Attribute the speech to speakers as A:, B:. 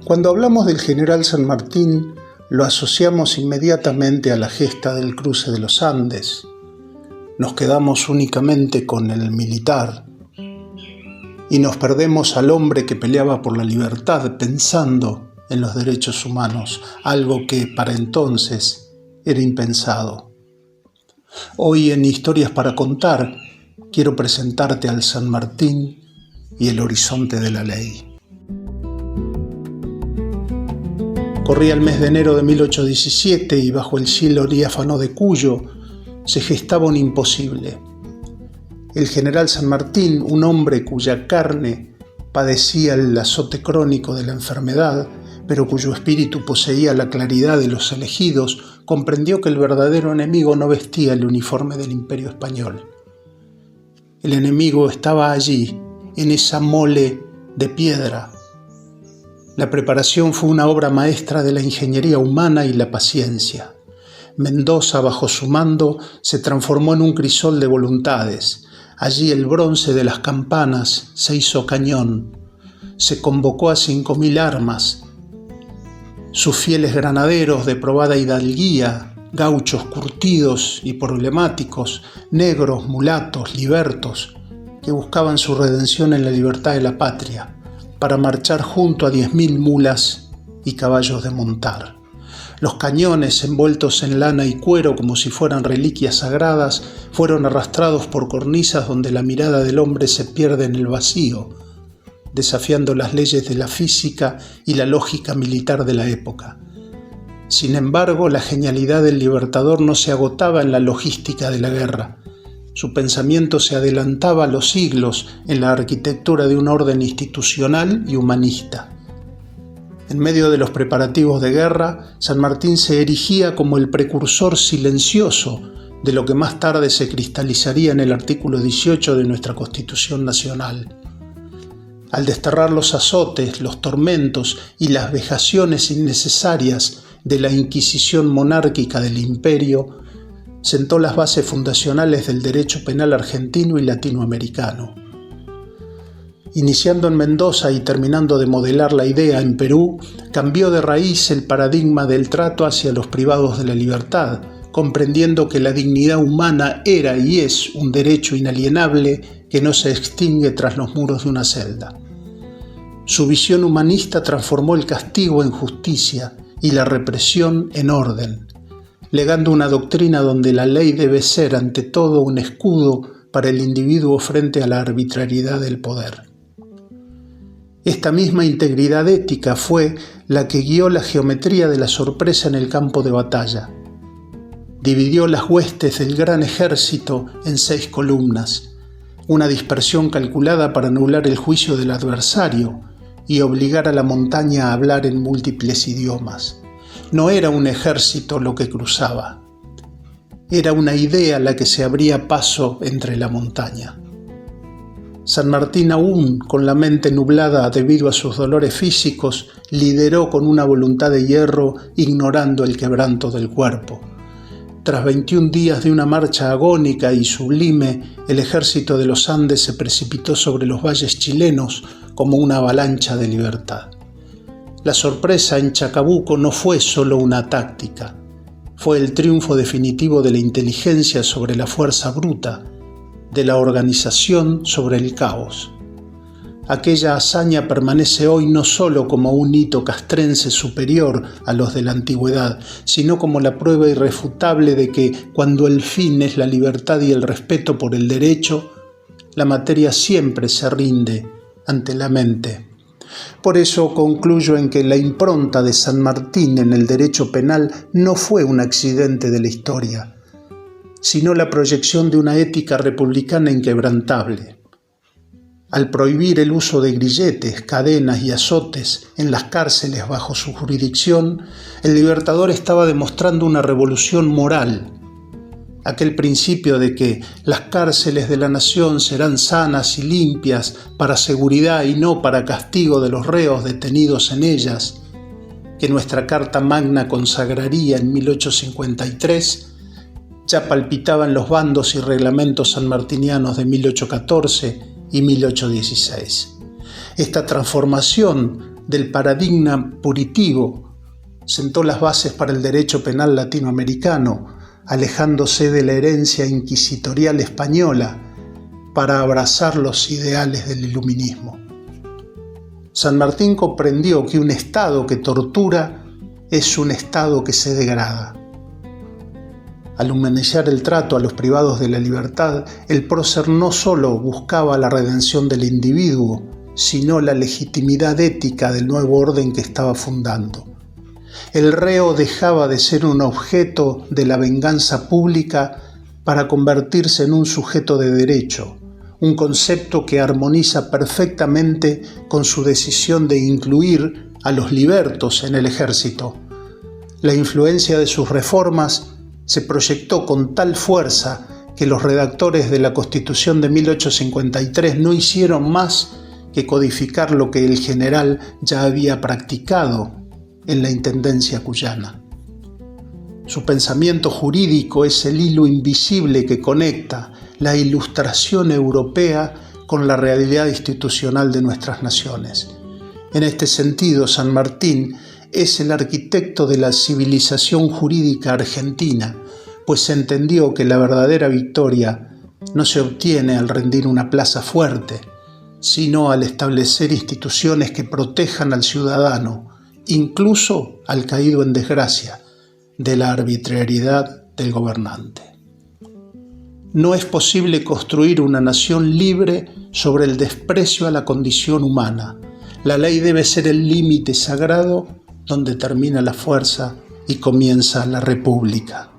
A: Cuando hablamos del general San Martín, lo asociamos inmediatamente a la gesta del cruce de los Andes. Nos quedamos únicamente con el militar y nos perdemos al hombre que peleaba por la libertad pensando en los derechos humanos, algo que para entonces era impensado. Hoy en Historias para Contar quiero presentarte al San Martín y el horizonte de la ley. Corría el mes de enero de 1817 y bajo el cielo diáfano de Cuyo se gestaba un imposible. El general San Martín, un hombre cuya carne padecía el azote crónico de la enfermedad, pero cuyo espíritu poseía la claridad de los elegidos, comprendió que el verdadero enemigo no vestía el uniforme del Imperio Español. El enemigo estaba allí, en esa mole de piedra. La preparación fue una obra maestra de la ingeniería humana y la paciencia. Mendoza, bajo su mando, se transformó en un crisol de voluntades. Allí el bronce de las campanas se hizo cañón. Se convocó a 5.000 armas. Sus fieles granaderos de probada hidalguía, gauchos curtidos y problemáticos, negros, mulatos, libertos, que buscaban su redención en la libertad de la patria, para marchar junto a 10.000 mulas y caballos de montar. Los cañones, envueltos en lana y cuero como si fueran reliquias sagradas, fueron arrastrados por cornisas donde la mirada del hombre se pierde en el vacío, desafiando las leyes de la física y la lógica militar de la época. Sin embargo, la genialidad del libertador no se agotaba en la logística de la guerra. Su pensamiento se adelantaba a los siglos en la arquitectura de un orden institucional y humanista. En medio de los preparativos de guerra, San Martín se erigía como el precursor silencioso de lo que más tarde se cristalizaría en el artículo 18 de nuestra Constitución Nacional. Al desterrar los azotes, los tormentos y las vejaciones innecesarias de la Inquisición monárquica del Imperio, sentó las bases fundacionales del derecho penal argentino y latinoamericano. Iniciando en Mendoza y terminando de modelar la idea en Perú, cambió de raíz el paradigma del trato hacia los privados de la libertad, comprendiendo que la dignidad humana era y es un derecho inalienable que no se extingue tras los muros de una celda. Su visión humanista transformó el castigo en justicia y la represión en orden, legando una doctrina donde la ley debe ser ante todo un escudo para el individuo frente a la arbitrariedad del poder. Esta misma integridad ética fue la que guió la geometría de la sorpresa en el campo de batalla. Dividió las huestes del gran ejército en 6 columnas, una dispersión calculada para anular el juicio del adversario y obligar a la montaña a hablar en múltiples idiomas. No era un ejército lo que cruzaba, era una idea la que se abría paso entre la montaña. San Martín, aún con la mente nublada debido a sus dolores físicos, lideró con una voluntad de hierro, ignorando el quebranto del cuerpo. Tras 21 días de una marcha agónica y sublime, el ejército de los Andes se precipitó sobre los valles chilenos como una avalancha de libertad. La sorpresa en Chacabuco no fue solo una táctica, fue el triunfo definitivo de la inteligencia sobre la fuerza bruta, de la organización sobre el caos. Aquella hazaña permanece hoy no solo como un hito castrense superior a los de la antigüedad, sino como la prueba irrefutable de que, cuando el fin es la libertad y el respeto por el derecho, la materia siempre se rinde ante la mente. Por eso concluyo en que la impronta de San Martín en el derecho penal no fue un accidente de la historia, sino la proyección de una ética republicana inquebrantable. Al prohibir el uso de grilletes, cadenas y azotes en las cárceles bajo su jurisdicción, el libertador estaba demostrando una revolución moral. Aquel principio de que las cárceles de la nación serán sanas y limpias para seguridad y no para castigo de los reos detenidos en ellas, que nuestra Carta Magna consagraría en 1853, ya palpitaban los bandos y reglamentos sanmartinianos de 1814 y 1816. Esta transformación del paradigma punitivo, sentó las bases para el derecho penal latinoamericano, alejándose de la herencia inquisitorial española para abrazar los ideales del iluminismo. San Martín comprendió que un Estado que tortura es un Estado que se degrada. Al humanizar el trato a los privados de la libertad, el prócer no solo buscaba la redención del individuo, sino la legitimidad ética del nuevo orden que estaba fundando. El reo dejaba de ser un objeto de la venganza pública para convertirse en un sujeto de derecho, un concepto que armoniza perfectamente con su decisión de incluir a los libertos en el ejército. La influencia de sus reformas se proyectó con tal fuerza que los redactores de la Constitución de 1853 no hicieron más que codificar lo que el general ya había practicado en la Intendencia cuyana. Su pensamiento jurídico es el hilo invisible que conecta la ilustración europea con la realidad institucional de nuestras naciones. En este sentido, San Martín es el arquitecto de la civilización jurídica argentina, pues entendió que la verdadera victoria no se obtiene al rendir una plaza fuerte, sino al establecer instituciones que protejan al ciudadano, incluso al caído en desgracia, de la arbitrariedad del gobernante. No es posible construir una nación libre sobre el desprecio a la condición humana. La ley debe ser el límite sagrado donde termina la fuerza y comienza la república.